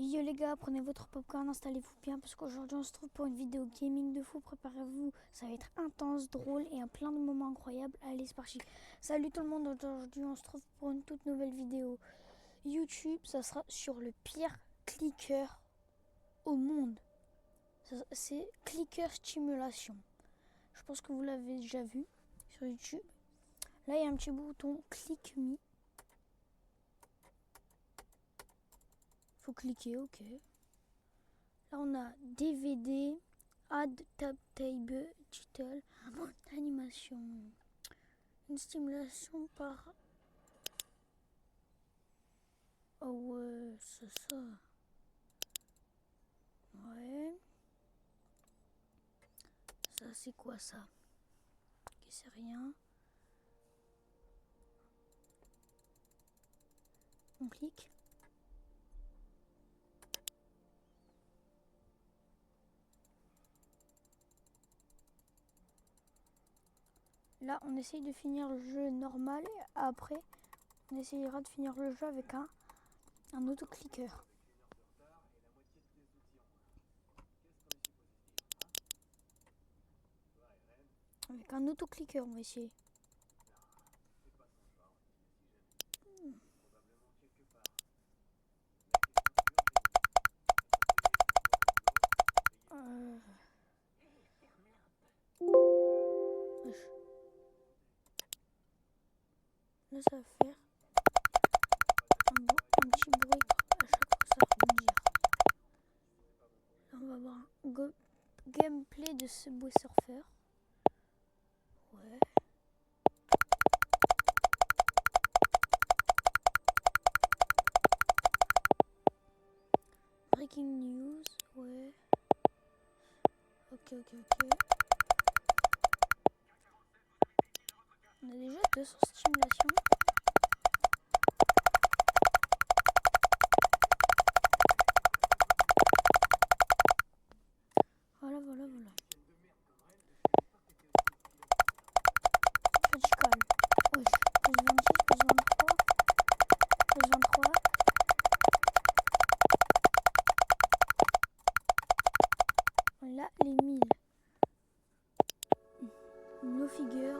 Yo les gars, prenez votre popcorn, installez-vous bien parce qu'aujourd'hui on se trouve pour une vidéo gaming de fou. Préparez-vous, ça va être intense, drôle et un plein de moments incroyables. Allez, c'est parti. Salut tout le monde, aujourd'hui on se trouve pour une toute nouvelle vidéo YouTube. Ça sera sur le pire clicker au monde. C'est clicker stimulation. Je pense que vous l'avez déjà vu sur YouTube. Là il y a un petit bouton click me. Faut cliquer, ok. Là, on a DVD, Add Tab Table, Title, animation, une stimulation par... Oh ouais, c'est ça. Ouais. Ça, c'est quoi ça? Ok, c'est rien. On clique. Là, on essaye de finir le jeu normal et après, on essayera de finir le jeu avec un auto-clicker. Avec un auto-clicker, on va essayer. Là, ça va faire un petit bruit à chaque fois que ça va rebondir. Là, on va voir un gameplay de Subway Surfer. Ouais. Breaking news, ouais. Ok. On a déjà 200 stimulations. Voilà. Radical. Oui. Plus 26, plus 23. Plus 23. Là, les 1000. No figure.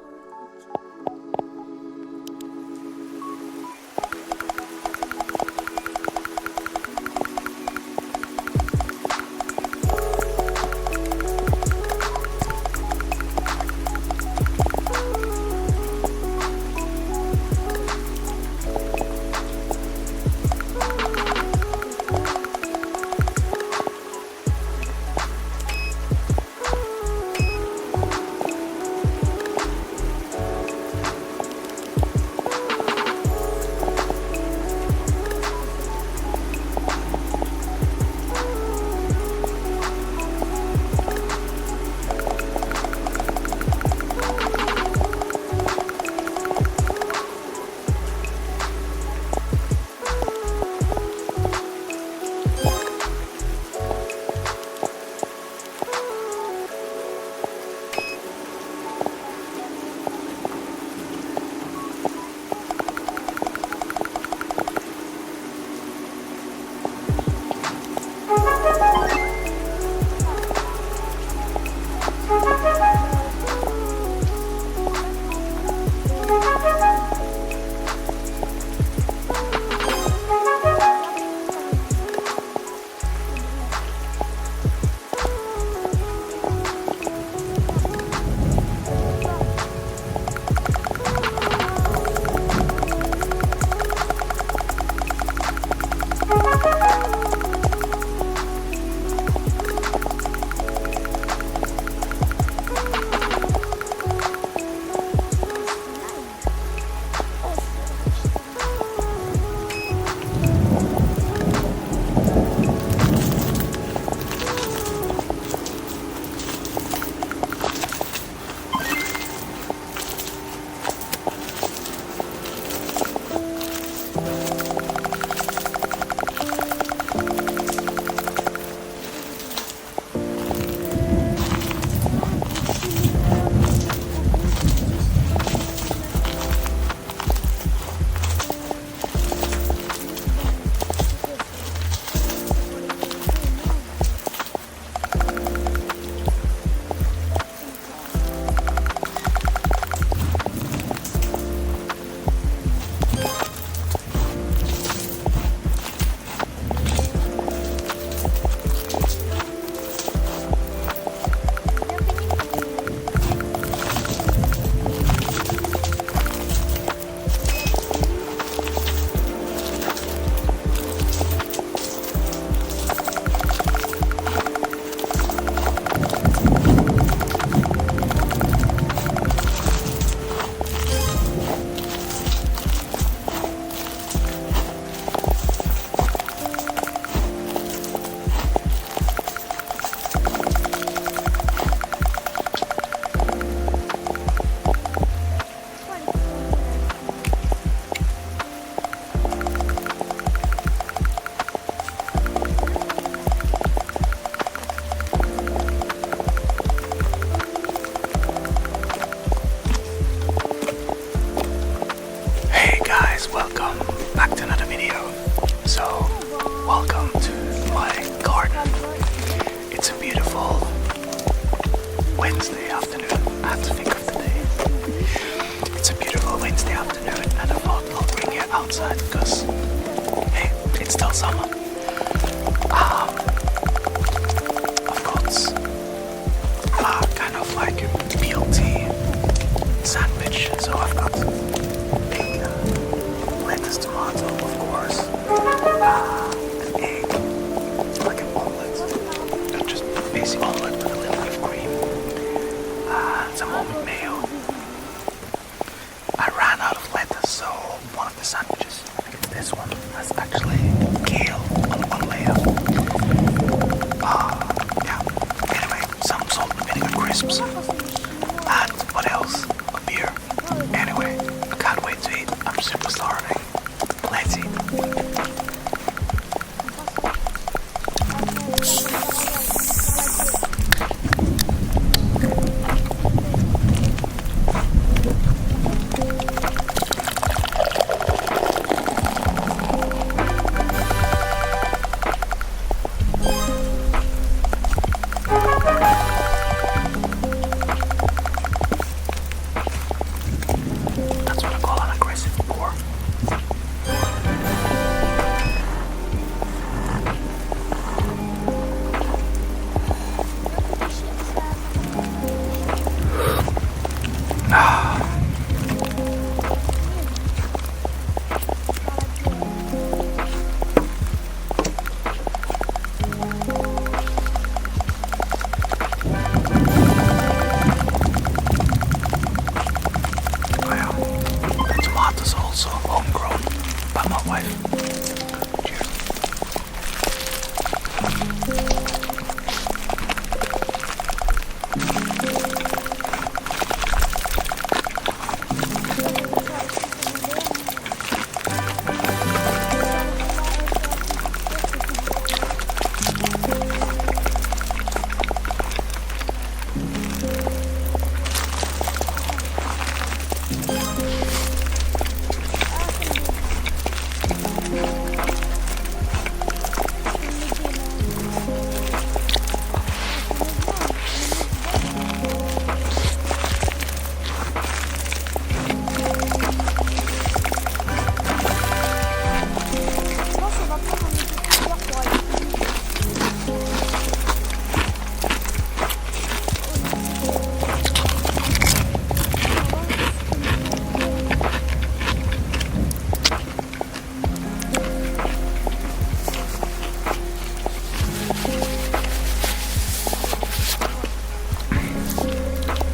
welcome to my garden. It's a beautiful Wednesday afternoon. I have to think of the day. It's a beautiful Wednesday afternoon, and I thought I'll bring you outside because, hey, it's still summer. I've got kind of like a BLT sandwich, so I've got lettuce, tomato, of course, an egg, like an omelette, just basic omelette with a little bit of cream, some almond mayo. I ran out of lettuce, so one of the sandwiches, I think it's this one, has actually kale on one layer. Yeah. Anyway, some salt and vinegar crisps, and what else? A beer. Anyway, I can't wait to eat. I'm super starving. Let's eat. That's what I call an aggressive pour. The tomatoes are also homegrown by my wife. Cheers.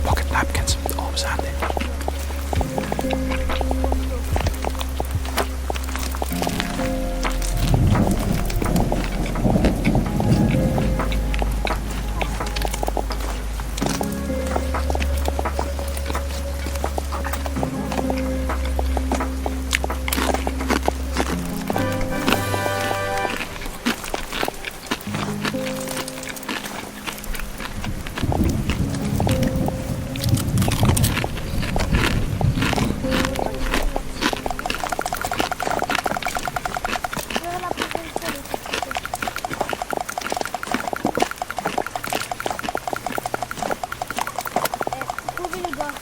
Pocket napkins, always handy. Trouvez les gars.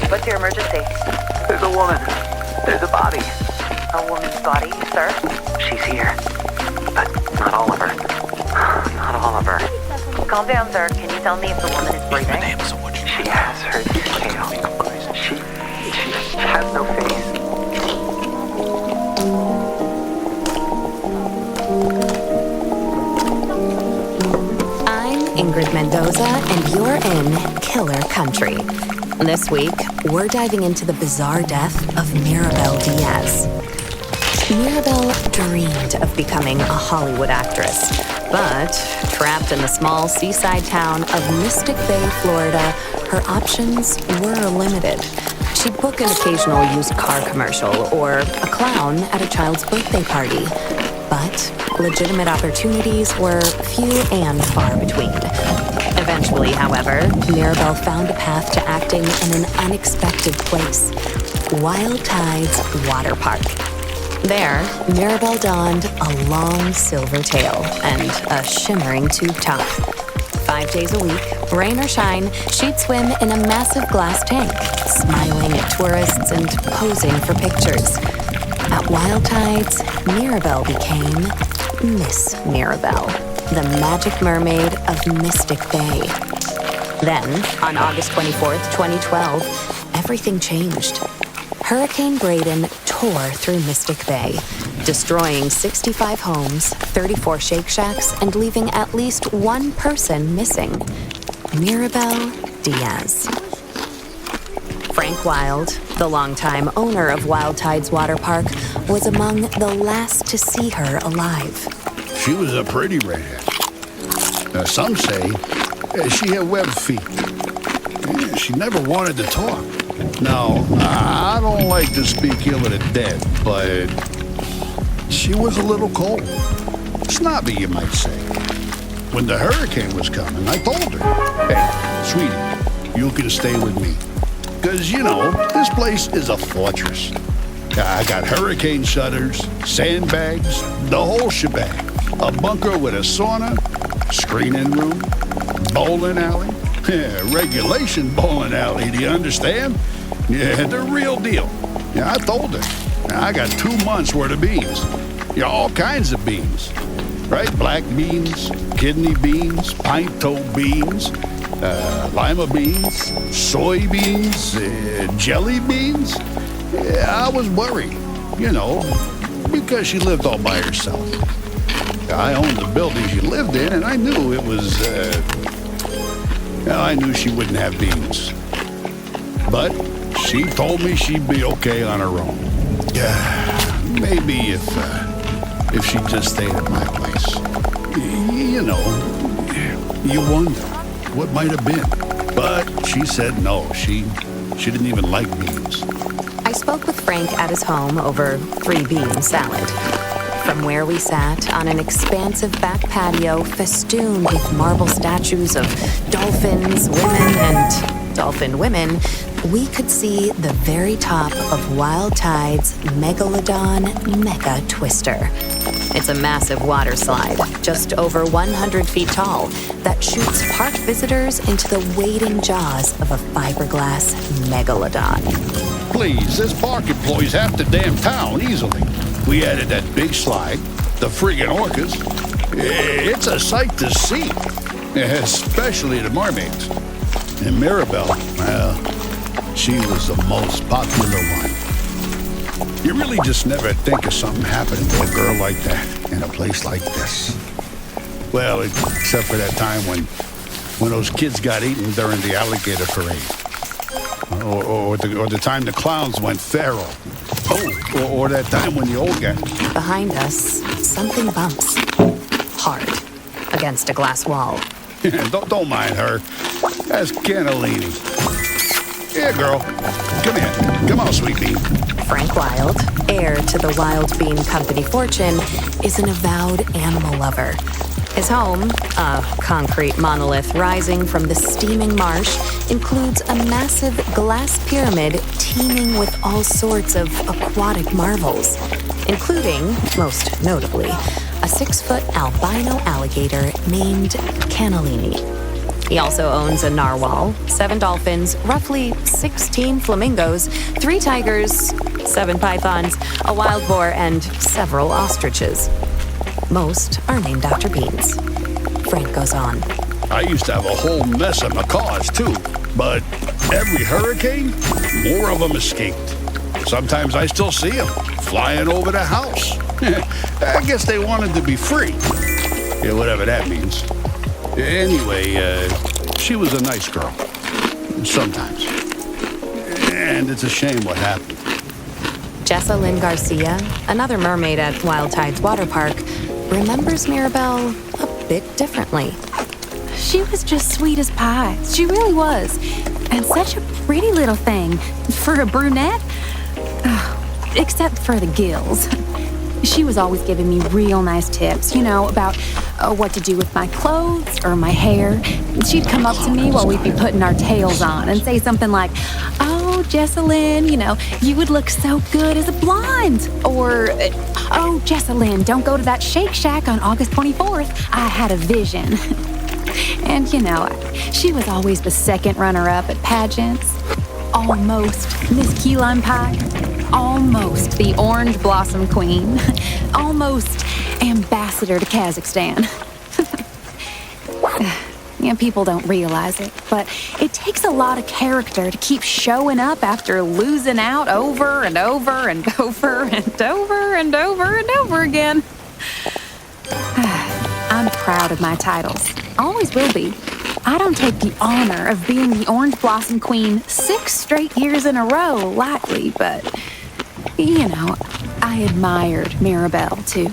What's your emergency? There's a woman. There's a body. A woman's body, sir? She's here. But not all of her. Not all of her. Calm down, sir. Can you tell me if the woman is breathing? She has her tail. She has no face. I'm Ingrid Mendoza, and you're in Killer Country. This week, we're diving into the bizarre death of Mirabel Diaz. Mirabel dreamed of becoming a Hollywood actress, but trapped in the small seaside town of Mystic Bay, Florida, her options were limited. She'd book an occasional used car commercial or a clown at a child's birthday party. But legitimate opportunities were few and far between. Eventually, however, Mirabel found a path to acting in an unexpected place, Wild Tides Water Park. There, Mirabel donned a long silver tail and a shimmering tube top. 5 days a week, rain or shine, she'd swim in a massive glass tank, smiling at tourists and posing for pictures. At Wild Tides, Mirabel became Miss Mirabel, the magic mermaid of Mystic Bay. Then, on August 24th, 2012, everything changed. Hurricane Braden tore through Mystic Bay, destroying 65 homes, 34 Shake Shacks, and leaving at least one person missing: Mirabel Diaz. Frank Wild, the longtime owner of Wild Tides Water Park, was among the last to see her alive. She was a pretty redhead. Some say she had web feet. She never wanted to talk. Now, I don't like to speak ill of the dead, but she was a little cold. Snobby, you might say. When the hurricane was coming, I told her, "Hey, sweetie, you can stay with me. Because, you know, this place is a fortress. I got hurricane shutters, sandbags, the whole shebang. A bunker with a sauna, screening room, bowling alley. Regulation bowling alley, do you understand? Yeah, the real deal." Yeah, I told her. I got 2 months worth of beans. Yeah, all kinds of beans. Right? Black beans, kidney beans, pinto beans, lima beans, soybeans, jelly beans. Yeah, I was worried, you know, because she lived all by herself. I owned the building she lived in, and I knew it was, I knew she wouldn't have beans. But she told me she'd be okay on her own. Yeah, maybe if she just stayed at my place. You know, you wonder what might have been. But she said no, she didn't even like beans. I spoke with Frank at his home over 3-bean salad. From where we sat on an expansive back patio festooned with marble statues of dolphins, women, and dolphin women, we could see the very top of Wild Tide's Megalodon Mega Twister. It's a massive water slide, just over 100 feet tall, that shoots park visitors into the waiting jaws of a fiberglass megalodon. Please, this park employees half the damn town easily. We added that big slide, the friggin' orcas. It's a sight to see, especially the mermaids. And Mirabel, well, she was the most popular one. You really just never think of something happening to a girl like that in a place like this. Well, except for that time when those kids got eaten during the alligator parade. Or the time the clowns went feral. Oh, or that time when the old guy... Behind us, something bumps. Hard. Against a glass wall. don't mind her. That's Cannellini. Here, girl. Come here. Come on, sweet bean. Frank Wild, heir to the Wild Bean Company fortune, is an avowed animal lover. His home, a concrete monolith rising from the steaming marsh, includes a massive glass pyramid teeming with all sorts of aquatic marvels, including, most notably, a 6-foot albino alligator named Cannellini. He also owns a narwhal, 7 dolphins, roughly 16 flamingos, 3 tigers, 7 pythons, a wild boar, and several ostriches. Most are named after beans. Frank goes on. I used to have a whole mess of macaws, too. But every hurricane, more of them escaped. Sometimes I still see them flying over the house. I guess they wanted to be free. Yeah, whatever that means. Anyway, she was a nice girl. Sometimes. And it's a shame what happened. Jessa Lynn Garcia, another mermaid at Wild Tides Water Park, remembers Mirabelle a bit differently. She was just sweet as pie. She really was. And such a pretty little thing. For a brunette? Except for the gills. She was always giving me real nice tips, about what to do with my clothes or my hair. She'd come up to me while we'd be putting our tails on and say something like, "Oh, Jessalyn, you would look so good as a blonde." Or, "Oh, Jessalyn, don't go to that Shake Shack on August 24th. I had a vision." And, she was always the second runner-up at pageants. Almost Miss Key Lime Pie. Almost the Orange Blossom Queen. Almost ambassador to Kazakhstan. People don't realize it, but it takes a lot of character to keep showing up after losing out over and over and over and over and over and over again. I'm proud of my titles. Always will be. I don't take the honor of being the Orange Blossom Queen 6 straight years in a row lightly, but, I admired Mirabelle, too.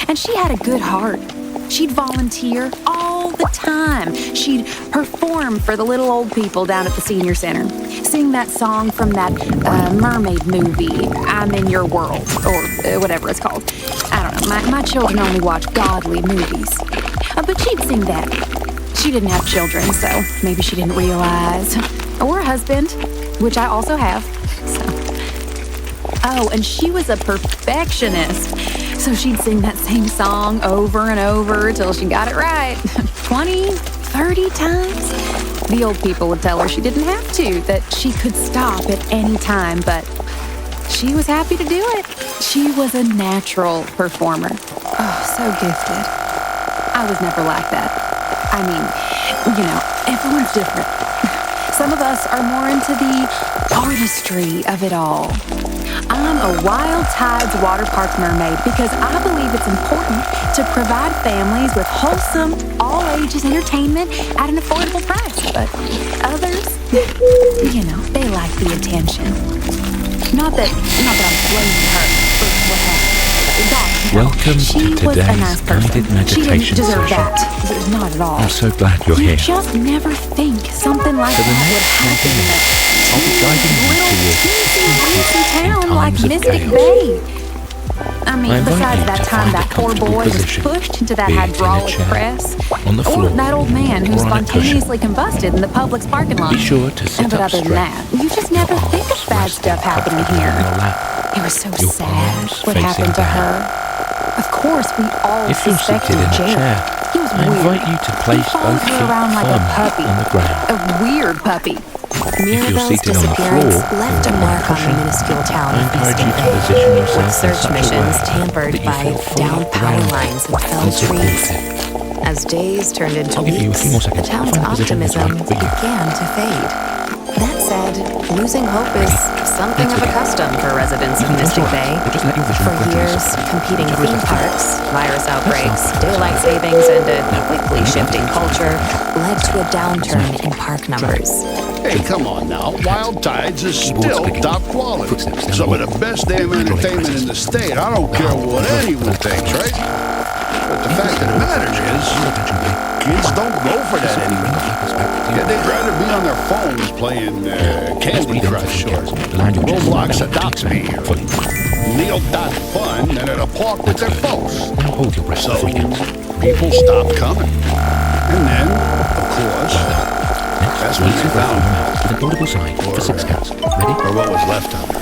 And she had a good heart. She'd volunteer all the time. She'd perform for the little old people down at the senior center. Sing that song from that mermaid movie, I'm in Your World, or whatever it's called. I don't know, my children only watch godly movies. But she'd sing that. She didn't have children, so maybe she didn't realize. Or a husband, which I also have. Oh, and she was a perfectionist. So she'd sing that same song over and over till she got it right. 20, 30 times. The old people would tell her she didn't have to, that she could stop at any time, but she was happy to do it. She was a natural performer. Oh, so gifted. I was never like that. I mean, everyone's different. Some of us are more into the artistry of it all. I'm a Wild Tides Water Park mermaid because I believe it's important to provide families with wholesome, all-ages entertainment at an affordable price. But others, they like the attention. Not that I'm blaming her for what happened. God, Welcome she to was a today's nice person. guided She meditation didn't deserve session. that. Not at all. I'm so glad you're You here. just never think something like For the that would next 20 happen in a minutes, I'll be guiding you little towards teensy town in like times of Mystic chaos. Bay. I I mean, invite besides you that to time find a that poor comfortable boy was position, pushed into that be it in a hydraulic chair, press, on the or floor, that old man who or on a spontaneously combusted in the Publix parking lot. Be sure to sit But up other than straight. that, you just Your never think arms of bad resting stuff happening comfortably here. on your lap. It was so Your sad palms what facing happened to down. her. Of course, we all If you're suspected seated in a Jared. chair, He was I weird. invite you to place He followed both her feet around like a firmly puppy. on the ground. A weird puppy. Mirabelle's seated on the disappearance floor, left a or on a mark on the cushion, minuscule town I of encourage Mystic you to Bay, position yourself with in search such a missions way tampered that you by feel fully downed power grounded lines and felled and trees. supported. As days turned into I'll give you a weeks, few more the seconds. town's Find a position that's optimism right for you. began to fade. That said, losing hope is something Let's of a begin. custom for residents of You can Mystic close your Bay. eyes, but just let your vision For gradually years, subside. competing Whichever is theme best for you. parks, virus outbreaks, start. daylight savings, and a quickly shifting culture led to a downturn in park numbers. Hey, come on now. Wild Tides is Keyboard still clicking. top quality. Footsteps down Some the of the best damn entertainment in the state. I don't care what anyone thinks, right? But the fact of the matter is, kids don't go for that anymore. Yeah, they'd rather be on their phones playing Candy Crush or Roblox Adopt Me or Neo.Fun than at a park with their folks. Now hold your breath So for 3 counts. people stopped coming. And then, of course, Next, that's when squeeze they your breath found in your mouth with an audible sigh for 6 counts. Ready? or what was left of her.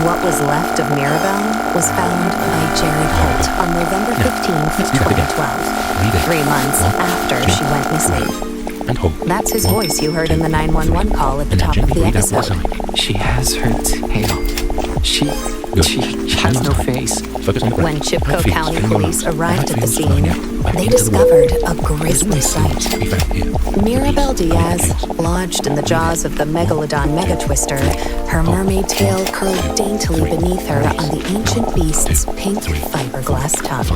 What was left of Mirabelle was found by Jared Holt on November 15th, let's do that again. 2012, Read it. 3 months 1, after 2, she went missing. And hold. That's his 1, voice you heard in the 2, 911 call at the and now top of gently the breathe out one episode. sigh. She has her tail. She has no face. When Chipko County police arrived at the scene, they discovered a grisly sight. Mirabelle Diaz, lodged in the jaws of the megalodon megatwister, her mermaid tail curled daintily beneath her on the ancient beast's pink fiberglass tongue.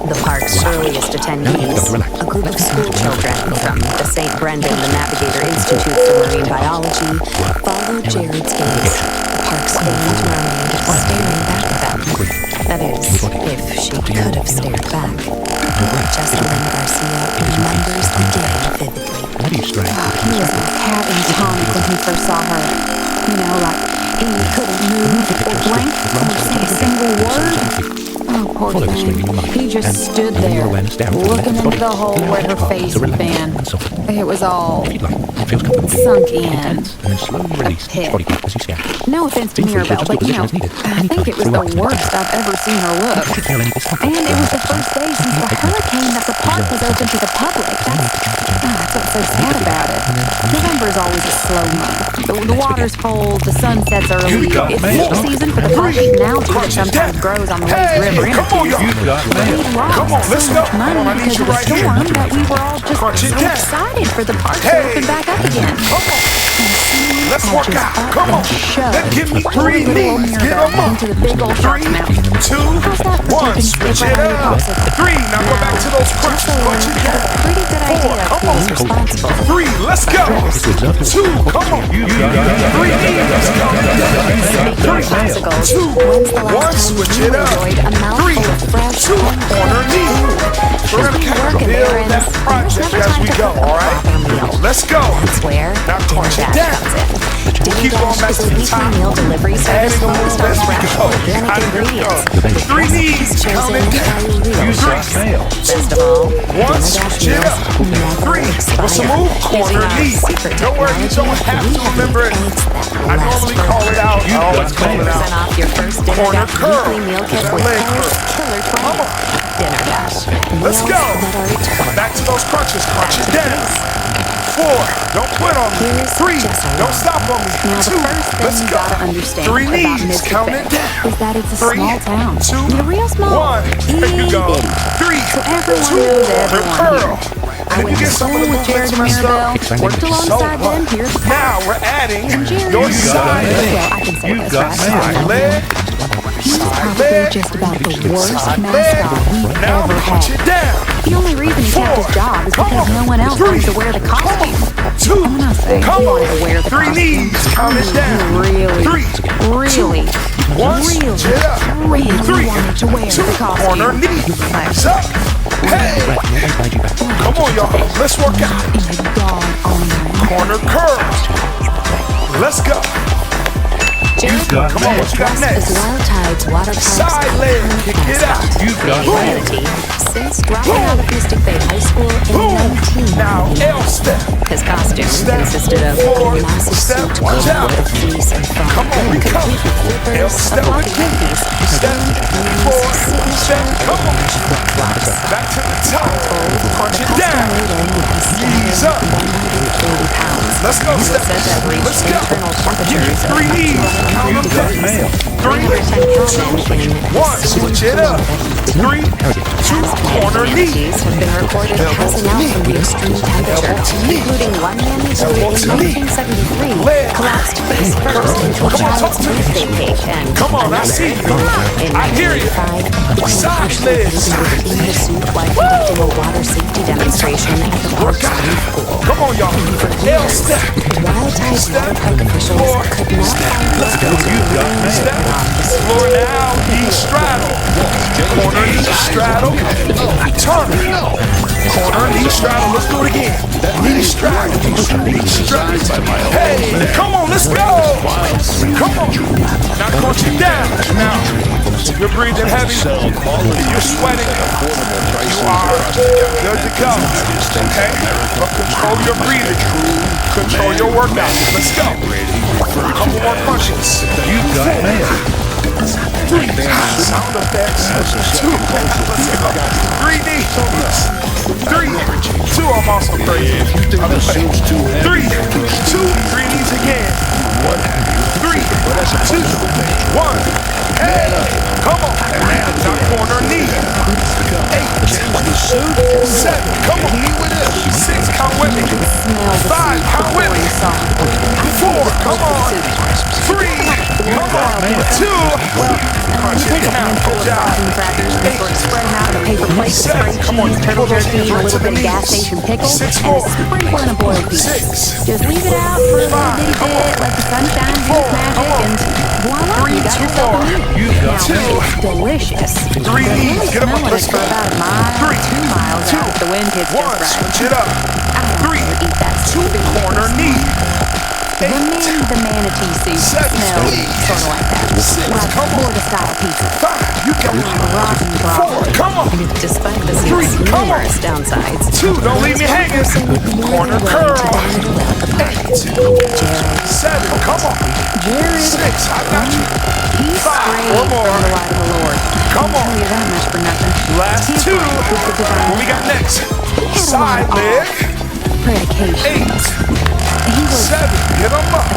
The park's earliest attendees, a group of school children from the St. Brendan the Navigator Institute for Marine Biology, followed Jared's gaze, the park's famed mermaid staring back at them. That is, if she could have stared back. Jessalyn Garcia remembers the day vividly. He was like having tonic when he first saw her. You know, like he couldn't move or blink or say a single word. Oh, poor thing. He just stood there, looking into the hole where her face had been. It was all sunk in. A pit. No offense to Mirabelle, but you know, I think it was the worst I've ever seen her look. And it was the first day since the hurricane that the park was open to the public. That's what's so sad about it. November is always a slow month. The water's cold, the sun sets early. It's peak season for the park-eating algae that sometimes grows on the lazy river. Come on, y'all. Come on, let's go. Money I need because you of the right here. storm that we were all just so excited for the park to open back up again. Come on. Let's work out. Up Come on. and shoved Let's give me poor 3 little knees. Get Mirabelle them up. into the big old shark's 3, mouth. 2, How's that for 1. taking Switch skip it around your up. popsicle? 3. Now go back to those crunches. Crunch it Had a down. pretty good 4. idea Come who on. was responsible. 3. Let's go. 2. Come on. 3 knees. Let's go. 2. 1. Switch it up. 3. 2. Corner knee. We're gonna kind of build that project as we go. All right. Let's go. That's where Now Dinner crunch it Dash down. comes in. We'll keep going back Dash to is a the weekly top. meal delivery service Adding a focused little on as we fresh go. organic How did it ingredients. go? 3 knees. Count it down. Use 3. Best of all, 1. Switch it up. 3. What's the move? Corner knee. Don't worry, you don't have to remember it. I normally call it out. I always call it 20% out. off your first Dinner Corner Dash curl. weekly meal kit That with leg Fire's curl. Killer 20. Come on. Dinner Dash. Let's Meals go. that are eternal. Back to those crunches. Crunch it down. 4. Don't quit on me. 3. Don't stop on me. Now, the 2. first thing Let's you go. gotta understand 3 about knees. Mystic Count Bay it down. is that it's a 3, small town. 2, I mean, real small. 1. There you go. Itty bitty. 3. So everyone 2. knows everyone Curl. I And went if you to get some of school the with Jared movements and messed up, Mirabelle, worked alongside so them here at the park. now we're adding Jared your is side leg. well, I can say this, right? Side leg. He's probably just about the worst Side mascot leg. we've Now ever punch had. it down. The only reason he kept his job is because no one else wanted to wear the costume. 2. When I say Come he on. wanted to wear the 3 costume, knees. Count it down. really, 3. really, 1. Switch it up. really 3. wanted to wear 2. the costume. Corner knee. Up. Hey. Come on, y'all. Let's work out. Corner curl. Let's go. Jared Come on, what you got next? is Wild Tide's water Side leg. Kick it out. humanity since dropping out of Mystic Bay High School in Boom. 1990. Now L step. His costume Step. consisted of 4. a massive Step. suit Watch out. with fleece and foam, Come on, we complete come. with flippers, L a step. pocket headpiece, Step. 4. Step. Come on. flops. Back to the top. Punch it Custom down. made in with a Knees standard up. 180 pounds. Let's go, He was step. said to have reached Let's go. internal Give me temperatures of 3 knees. Count them down. 3. 1. Switch it up. 3. 2. Corner knee. Manatees have been reported passing out from the extreme temperature, including one manatee in 1973 collapsed face first into a child's birthday cake and Come on, I see you. in I hear you. 1985 Side became leg. partially in the suit while conducting a water safety demonstration at the park's swimming pool. Come on, y'all. L step. Wild Tide's water park officials could not find locals Step. Floor now. Knee straddle. Corner knee straddle. Turn. Corner knee straddle. Let's do it again. Knee straddle. Knee straddle. Hey, come on, let's go. Come on. Now crunch it down. Now, if you're breathing heavy, you're sweating, you are good to go. Okay? But control your breathing. Control your workout. Let's go. A couple more crunches. You got mail. 3. Sound effects. 2. Let's go. 3 knees. 3. 2. I'm also crazy. 3. 2. 3 knees again. what have you. 3, 2, 1. Head up. Come on. Hands on corner knee. 8, Change the suit. 7, come on. Hit me with this. 6, count with me. 5, count with me. 4, come on. 3, come on. 2, crunch it down. Good job. 8, Spread them out in a paper plate, 7, come on. turtle Pull those jerky, hands and a right to little the bit of gas knees. station pickle, 6 and a more. sprinkle in a boiled peas. 6, Just leave it out for a little 5, bitty come on. bit, let the sunshine do 4, its magic, come on. and voila, 3, you got 2 yourself a more. meal. You got Now, 2. it's delicious. 3 knees. Get them up. Let's go. For about a mile, 3, 2 miles 2, out if the wind hits 1. just right. Switch it up. I don't 3, know, eat that 2, corner knee. The manatee soup 7, smells please. sort of like that. 6, Like come on. Florida-style pizza. 5, you got it. Rotten 4, come on. Despite the 3, season's come on. numerous downsides, 2, don't leave me hanging. Corner curl. 8, 7, come on. Jared, 6, I got you. he's 5, straight one from more. the light of the Lord. Come I'll tell on. you that much for nothing. Last 2. What we got next? Side leg. Predications. 8, He was 7, get them up. 5,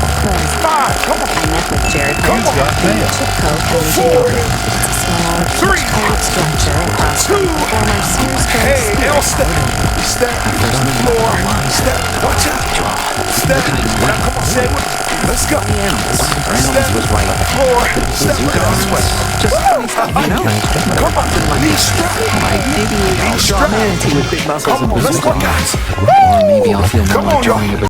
come on. I met with Jared Come on. Chipco 4, small 3, structure across 2, former Sears hey, L step. Step, floor, step, watch out. Step, now come on, say it with me. Let's go. Step, floor, step, come on, knee strap. Knee strap. Manatee with big muscles Come and on, let's go, bazooka. guys. Or maybe I'll feel more Come like on, y'all. joining a